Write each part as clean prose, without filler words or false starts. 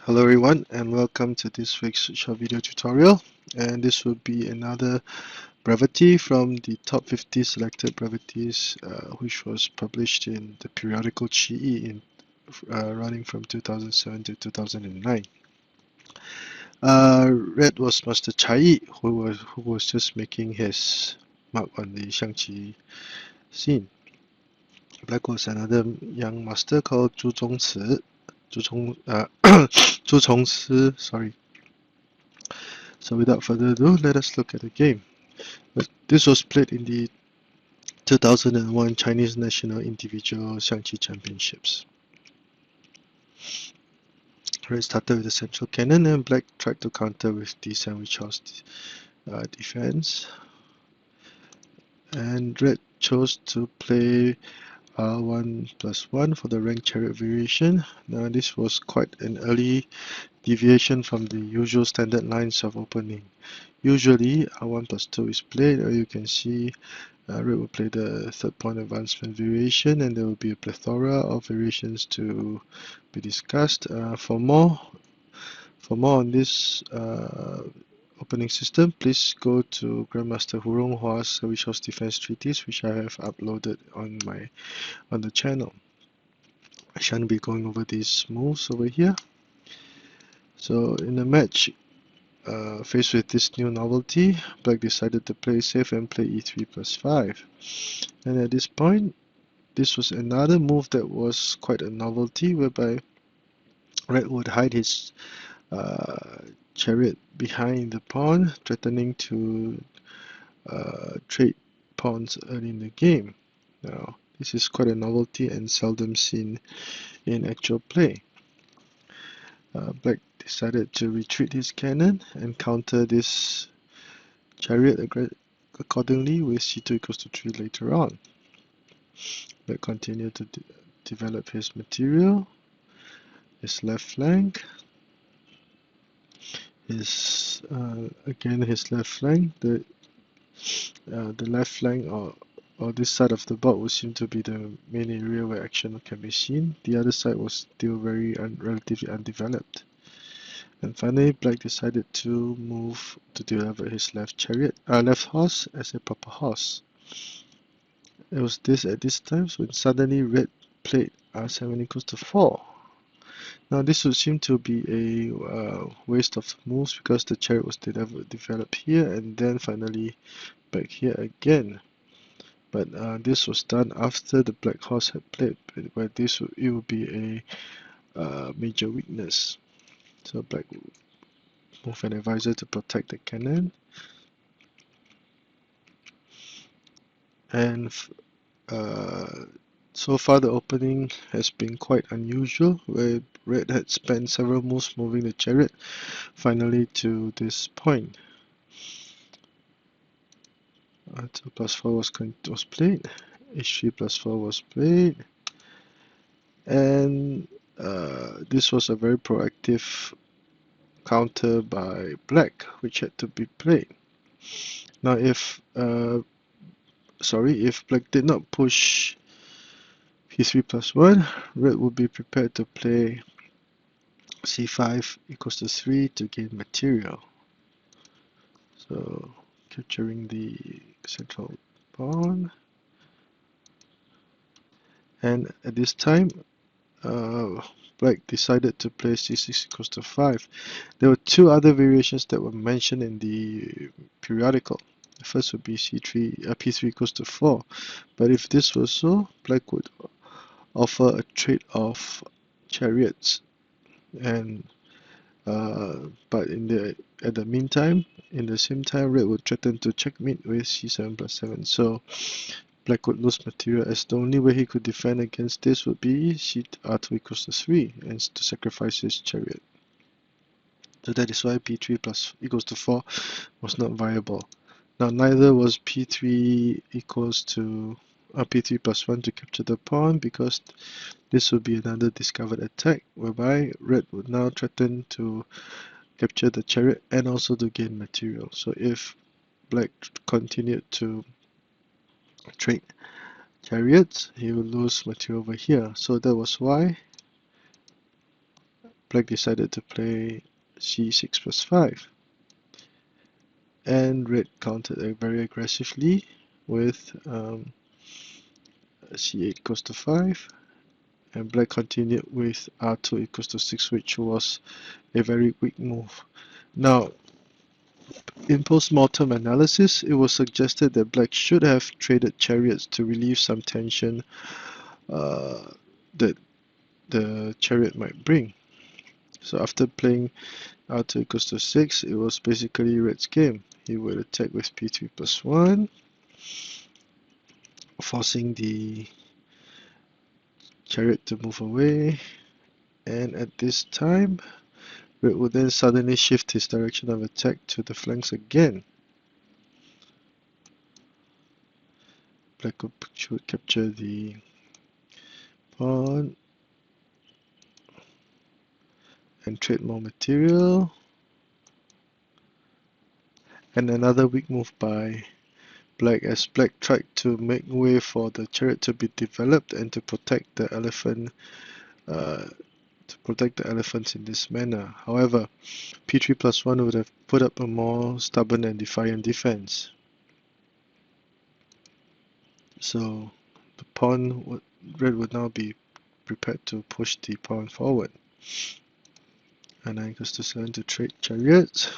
Hello everyone and welcome to this week's short video tutorial, and this will be another brevity from the top 50 selected brevities which was published in the periodical Qiyi running from 2007 to 2009. Red was Master Cai Yi, who was just making his mark on the Xiangqi scene. Black was another young master called Zhu Congsi. Zhu Congsi, sorry. So without further ado, let us look at the game. This was played in the 2001 Chinese National Individual Xiangqi Championships. Red started with the central cannon and Black tried to counter with the sandwich house defense. And Red chose to play R1+1 for the rank Chariot variation. Now this was quite an early deviation from the usual standard lines of opening. Usually R1+2 is played, or you can see Red will play the third pawn advancement variation, and there will be a plethora of variations to be discussed. For more on this opening system, please go to Grandmaster Huo's Sandwich House Defense Treatise, which I have uploaded on the channel. I shan't be going over these moves over here. So in the match, faced with this new novelty, Black decided to play safe and play e3+5. And at this point, this was another move that was quite a novelty, whereby Red would hide his Chariot behind the pawn, threatening to trade pawns early in the game. Now, this is quite a novelty and seldom seen in actual play. Black decided to retreat his cannon and counter this Chariot accordingly with c2 equals to 3 later on. Black continued to develop his material, his left flank, his left flank. The left flank or this side of the board would seem to be the main area where action can be seen. The other side was still relatively undeveloped. And finally, Black decided to move to develop his left horse as a proper horse. It was at this time when suddenly Red played R7 equals to 4. Now this would seem to be a waste of moves because the Chariot was developed here and then finally back here again. But this was done after the Black horse had played, where it would be a major weakness. So Black would move an advisor to protect the cannon. And so far the opening has been quite unusual, where Red had spent several moves moving the Chariot finally to this point. 2+4 was played, h3+4 was played, and this was a very proactive counter by Black, which had to be played. Now if Black did not push p3+1, Red would be prepared to play c5 equals to 3 to gain material. So capturing the central pawn, and at this time Black decided to play c6 equals to 5. There were two other variations that were mentioned in the periodical. The first would be p3 equals to 4, but if this was so, Black would offer a trade of chariots, and but at the meantime, in the same time, Red would threaten to checkmate with c7+7. So Black would lose material, as the only way he could defend against this would be r2 equals to 3 and to sacrifice his chariot. So that is why p3 equals to 4 was not viable. Now neither was p3 equals to p3+1 to capture the pawn, because this would be another discovered attack, whereby Red would now threaten to capture the chariot and also to gain material. So if Black continued to trade chariots, he will lose material over here. So that was why black decided to play c6 plus 5. And red countered very aggressively with c8 equals to 5. And black continued with r2 equals to 6, which was a very weak move. Now, in post-mortem analysis, it was suggested that black should have traded chariots to relieve some tension that the chariot might bring. So after playing r2 equals to 6, it was basically red's game. He would attack with p3 plus 1, forcing the chariot to move away, and at this time red would then suddenly shift his direction of attack to the flanks again. Black would capture the pawn and trade more material, and another weak move by black as black tried to make way for the chariot to be developed and to protect the elephant in this manner. However, p3 plus 1 would have put up a more stubborn and defiant defense. So the red would now be prepared to push the pawn forward. And knight goes to 7 to trade chariots.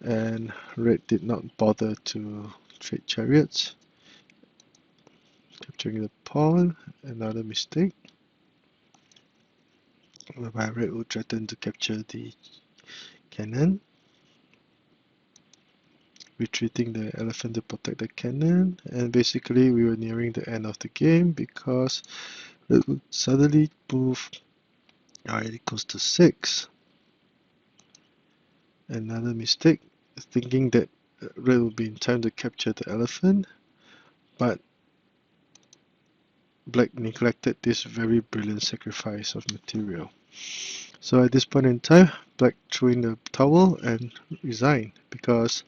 And red did not bother to trade chariots. Capturing the pawn, another mistake. Whereby red would threaten to capture the cannon. Retreating the elephant to protect the cannon, and basically we were nearing the end of the game because red would suddenly move r8 equals to 6. Another mistake, thinking that red would be in time to capture the elephant, but black neglected this very brilliant sacrifice of material. So at this point in time, black threw in the towel and resigned because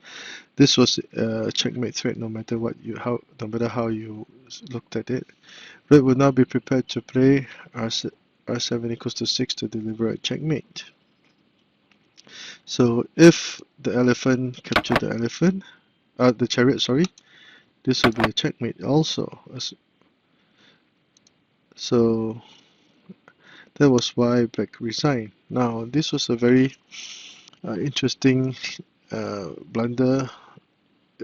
this was a checkmate threat no matter how you looked at it. Red would now be prepared to play r7 equals to 6 to deliver a checkmate. So if the elephant captured the chariot, sorry, this would be a checkmate also. So that was why black resigned. Now this was a very interesting blunder.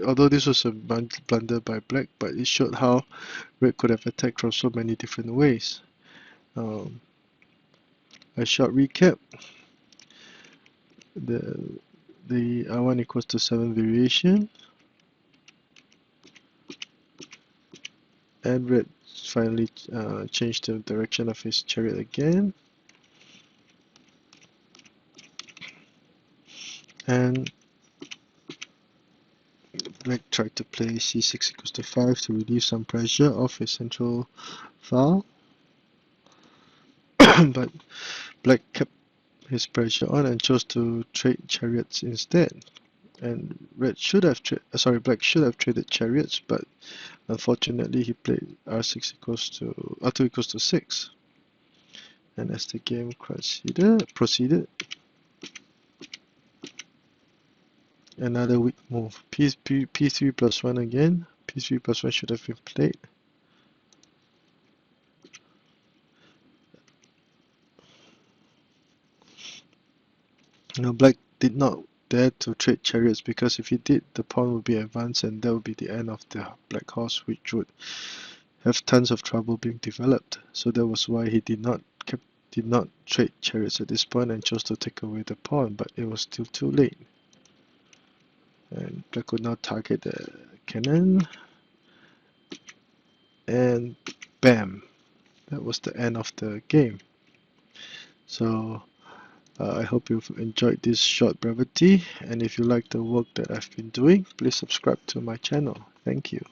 Although this was a blunder by black, but it showed how red could have attacked from so many different ways. A short recap: the r1 equals to 7 variation, and red finally changed the direction of his chariot again, and black tried to play c6 equals to 5 to relieve some pressure off his central file. But black kept his pressure on and chose to trade chariots instead. And black should have traded chariots, but unfortunately he played r2 equals to 6. And as the game proceeded, another weak move. p3 plus 1 again. p3 plus 1 should have been played. Now black did not dare to trade chariots because if he did, the pawn would be advanced and that would be the end of the black horse, which would have tons of trouble being developed. So that was why he did not trade chariots at this point and chose to take away the pawn, but it was still too late. And black could now target the cannon, and bam, that was the end of the game. So I hope you've enjoyed this short brevity, and if you like the work that I've been doing, please subscribe to my channel. Thank you.